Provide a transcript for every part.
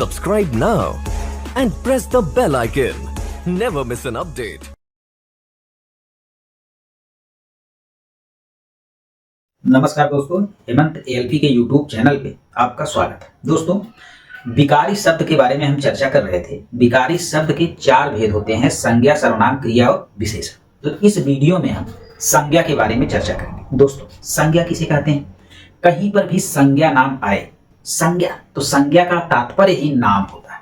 Subscribe now and press the bell icon. Never miss an update. नमस्कार दोस्तों, Hemant ALP के YouTube channel पे आपका स्वागत है। दोस्तों, विकारी शब्द के बारे में हम चर्चा कर रहे थे। विकारी शब्द के 4 भेद होते हैं: संज्ञा, सर्वनाम, क्रिया और विशेषण। तो इस वीडियो में हम संज्ञा के बारे में चर्चा करेंगे। दोस्तों, संज्ञा किसे कहते हैं? कहीं पर भी संज्ञा नाम आए, संज्ञा तो संज्ञा का तात्पर्य ही नाम होता है।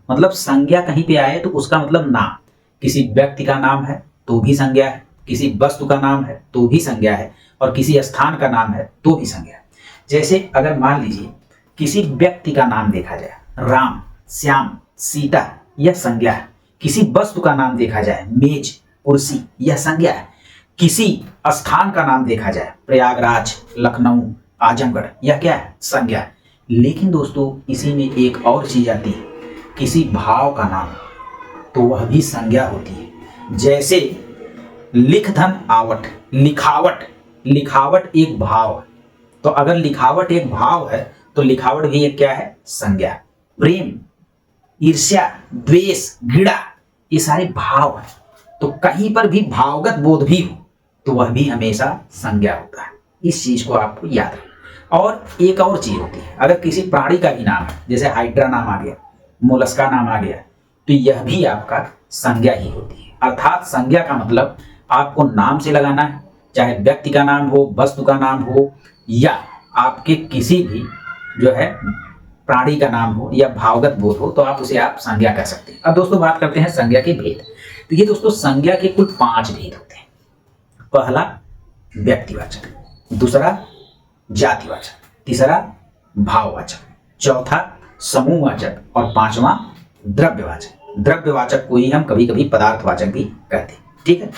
मतलब संज्ञा कहीं पे आए तो उसका मतलब नाम। किसी व्यक्ति का नाम है तो भी संज्ञा है, किसी वस्तु का नाम है तो भी संज्ञा है, और किसी स्थान का नाम है तो भी संज्ञा है। जैसे अगर मान लीजिए किसी व्यक्ति का नाम देखा जाए, राम, श्याम, सीता, यह संज्ञा है। किसी वस्तु का नाम देखा जाए, मेज, कुर्सी, यह संज्ञा है। किसी स्थान का नाम देखा जाए, प्रयागराज, लखनऊ, आजमगढ़, यह क्या है? संज्ञा है। लेकिन दोस्तों, इसी में एक और चीज आती है, किसी भाव का नाम, तो वह भी संज्ञा होती है। जैसे लिख धन आवट, लिखावट। लिखावट एक भाव है, तो अगर लिखावट एक भाव है तो लिखावट भी एक क्या है? संज्ञा। प्रेम, ईर्ष्या, द्वेष, घृणा, ये सारे भाव हैं। तो कहीं पर भी भावगत बोध भी हो तो वह भी हमेशा संज्ञा होता है। इस चीज को आपको याद रखना। और एक और चीज होती है, अगर किसी प्राणी का भी नाम है, जैसे हाइड्रा नाम आ गया, मोलस्का नाम आ गया, तो यह भी आपका संज्ञा ही होती है। अर्थात संज्ञा का मतलब आपको नाम से लगाना है, चाहे व्यक्ति का नाम हो, वस्तु का नाम हो, या आपके किसी भी जो है प्राणी का नाम हो या भावगत बोध हो, तो आप उसे आप संज्ञा कह सकते हैं। अब दोस्तों बात करते हैं संज्ञा के भेद। तो ये दोस्तों संज्ञा के कुल 5 भेद होते हैं। पहला व्यक्तिवाचक, दूसरा जातिवाचक, तीसरा भाववाचक, चौथा समूहवाचक और 5वां द्रव्यवाचक। द्रव्यवाचक को ही हम कभी कभी पदार्थवाचक भी कहते हैं। ठीक है,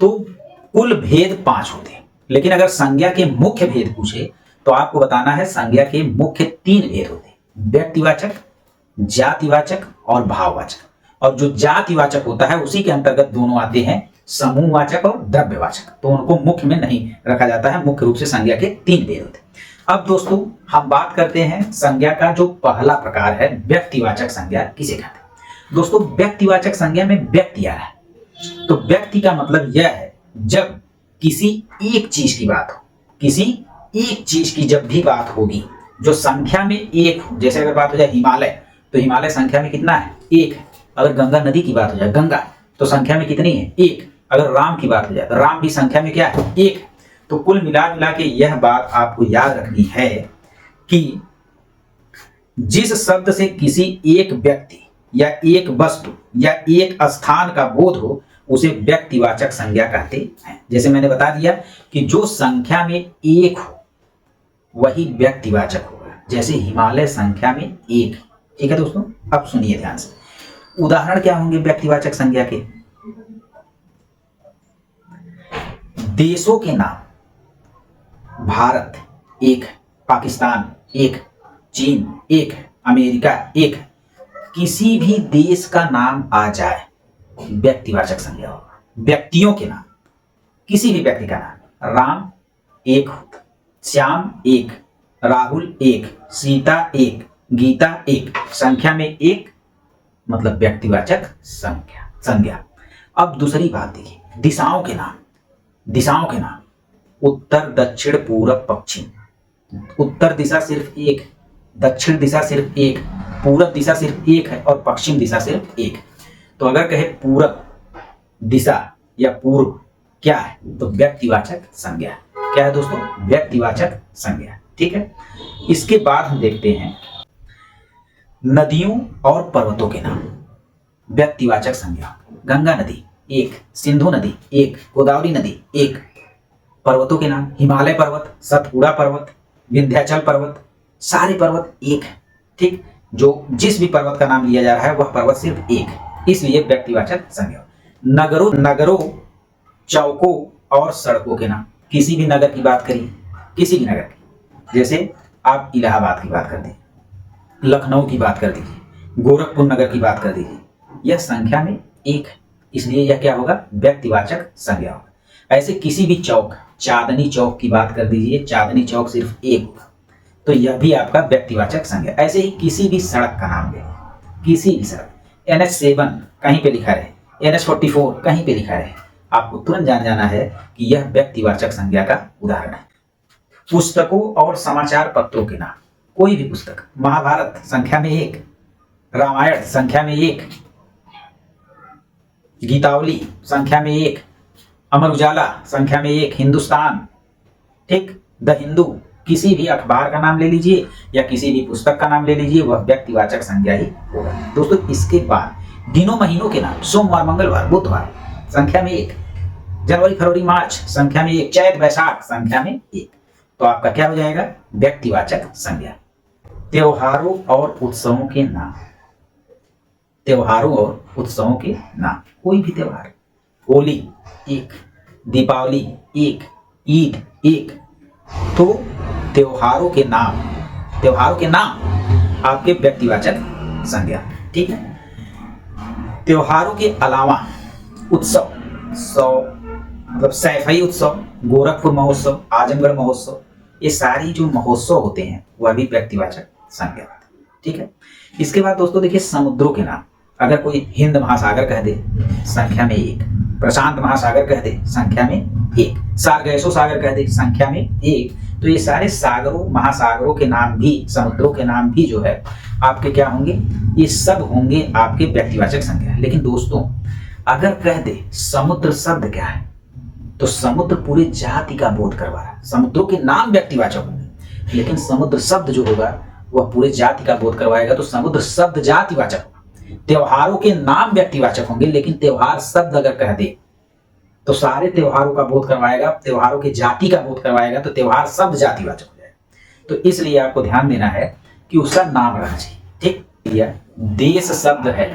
तो कुल भेद 5 होते हैं। लेकिन अगर संज्ञा के मुख्य भेद पूछे तो आपको बताना है संज्ञा के मुख्य 3 भेद होते हैं: व्यक्तिवाचक, जातिवाचक और भाववाचक। और जो जातिवाचक होता है उसी के अंतर्गत दोनों आते हैं, समूहवाचक और द्रव्यवाचक। तो उनको मुख्य में नहीं रखा जाता है। मुख्य रूप से संज्ञा के 3 भेद होते हैं। अब दोस्तों हम बात करते हैं संज्ञा का जो पहला प्रकार है, व्यक्तिवाचक संज्ञा किसे कहते हैं? दोस्तों, व्यक्तिवाचक संज्ञा में व्यक्ति आ रहा है। तो व्यक्ति का मतलब यह है जब किसी एक चीज की बात हो, किसी एक चीज की जब भी बात होगी जो संख्या में एक हो। जैसे अगर बात हो जाए हिमालय, तो हिमालय संख्या में कितना है? 1 है। अगर गंगा नदी की बात हो जाए, गंगा तो संख्या में कितनी है? 1। अगर राम की बात हो जाए तो राम भी संख्या में क्या है? 1। तो कुल मिला मिला के यह बात आपको याद रखनी है कि जिस शब्द से किसी एक व्यक्ति या एक वस्तु या एक स्थान का बोध हो उसे व्यक्तिवाचक संज्ञा कहते हैं। जैसे मैंने बता दिया कि जो संख्या में 1 हो वही व्यक्तिवाचक होगा। जैसे हिमालय संख्या में 1। ठीक है दोस्तों, अब सुनिए ध्यान से। उदाहरण क्या होंगे व्यक्तिवाचक संज्ञा के? देशों के नाम: भारत 1, पाकिस्तान 1, चीन 1, अमेरिका 1। किसी भी देश का नाम आ जाए व्यक्तिवाचक संज्ञा होगा। व्यक्तियों के नाम, किसी भी व्यक्ति का नाम, राम 1 होता, श्याम 1, राहुल 1, सीता 1, गीता 1, संख्या में 1, मतलब व्यक्तिवाचक संज्ञा। अब दूसरी बात देखिए, दिशाओं के नाम। दिशाओं के नाम: उत्तर, दक्षिण, पूरब, पश्चिम। उत्तर दिशा सिर्फ 1, दक्षिण दिशा सिर्फ 1, पूरब दिशा सिर्फ 1 है और पश्चिम दिशा सिर्फ 1। तो अगर कहे पूरब दिशा या पूर्व क्या है, तो व्यक्तिवाचक संज्ञा। क्या है दोस्तों? व्यक्तिवाचक संज्ञा। ठीक है, इसके बाद हम देखते हैं नदियों और पर्वतों के नाम, व्यक्तिवाचक संज्ञा। गंगा नदी 1, सिंधु नदी 1, गोदावरी नदी 1। पर्वतों के नाम: हिमालय पर्वत, सतपुड़ा पर्वत, विंध्याचल पर्वत, सारे पर्वत 1 है। ठीक, जो जिस भी पर्वत का नाम लिया जा रहा है वह पर्वत सिर्फ 1 है, इसलिए व्यक्तिवाचक संज्ञा। नगरों, चौकों और सड़कों के नाम: किसी भी नगर की बात करिए, किसी भी नगर की, जैसे आप इलाहाबाद की बात कर दीजिए, लखनऊ की बात कर दीजिए, गोरखपुर नगर की बात कर दीजिए, यह संख्या में 1 है, इसलिए यह क्या होगा? व्यक्तिवाचक संज्ञा होगा। ऐसे किसी भी चौक, चांदनी चौक की बात कर दीजिए, चांदनी चौक सिर्फ 1 होगा, तो यह भी आपका व्यक्तिवाचक संज्ञा। ऐसे ही किसी भी सड़क का नाम ले, किसी भी सड़क, NH7 कहीं पे लिखा रहे, NH44 कहीं पे लिखा रहे, आपको तुरंत जान जाना है कि यह व्यक्तिवाचक संज्ञा का उदाहरण है। पुस्तकों और समाचार पत्रों के नाम, कोई भी पुस्तक, महाभारत संख्या में 1, रामायण संख्या में 1, गीतावली संख्या में 1, अमर उजाला संख्या में 1, हिंदुस्तान, ठीक, द हिंदू, किसी भी अखबार का नाम ले लीजिए या किसी भी पुस्तक का नाम ले लीजिए, वह व्यक्तिवाचक संज्ञा ही होगा। दोस्तों इसके बाद दिनों महीनों के नाम, सोमवार, मंगलवार, बुधवार संख्या में 1, जनवरी, फरवरी, मार्च संख्या में 1, चैत, बैसाख संख्या में 1, तो आपका क्या हो जाएगा? व्यक्तिवाचक संज्ञा। त्योहारों और उत्सवों के नाम, त्योहारों और उत्सवों के नाम, कोई भी त्योहार, होली 1, दीपावली 1, ईद 1, तो त्योहारों के नाम, त्योहारों के नाम आपके व्यक्तिवाचक संज्ञा, ठीक है। त्योहारों के अलावा उत्सव, मतलब सैफई उत्सव, गोरखपुर महोत्सव, आजमगढ़ महोत्सव, ये सारी जो महोत्सव होते हैं वह भी व्यक्तिवाचक संज्ञा, ठीक है। इसके बाद दोस्तों देखिए समुद्रों के नाम, अगर कोई हिंद महासागर कह दे संख्या में 1, प्रशांत महासागर कह दे संख्या में 1, सार्गैसो सागर कह दे संख्या में 1, तो ये सारे सागरों, महासागरों के नाम भी, समुद्रों के नाम भी जो है आपके क्या होंगे? ये सब होंगे आपके व्यक्तिवाचक संज्ञा। लेकिन दोस्तों अगर कह दे समुद्र शब्द क्या है, तो समुद्र पूरे जाति का बोध करवा रहा है। समुद्रों के नाम व्यक्तिवाचक होंगे लेकिन समुद्र शब्द जो होगा वह पूरे जाति का बोध करवाएगा, तो समुद्र शब्द जातिवाचक होगा। त्योहारों के नाम व्यक्तिवाचक होंगे लेकिन त्योहार शब्द अगर कह दे तो सारे त्योहारों का बोध करवाएगा, त्योहारों की जाति का बोध करवाएगा, तो त्योहार शब्द जातिवाचक हो जाएगा। तो इसलिए आपको ध्यान देना है कि उसका नाम रहना चाहिए, ठीक। देश शब्द है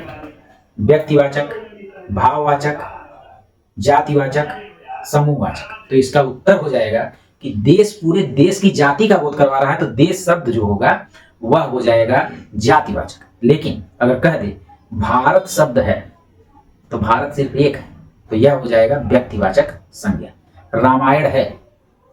व्यक्तिवाचक, भाववाचक, जातिवाचक, समूहवाचक, तो इसका उत्तर हो जाएगा कि देश पूरे देश की जाति का बोध करवा रहा है, तो देश शब्द जो होगा वह हो जाएगा जातिवाचक। लेकिन अगर कह दे भारत शब्द है तो भारत सिर्फ एक है, तो यह हो जाएगा व्यक्तिवाचक संज्ञा। रामायण है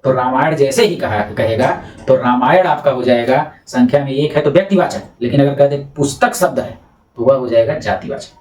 तो रामायण जैसे ही कहेगा तो रामायण आपका हो जाएगा संख्या में 1 है तो व्यक्तिवाचक, लेकिन अगर कह दे पुस्तक शब्द है तो वह हो जाएगा जातिवाचक।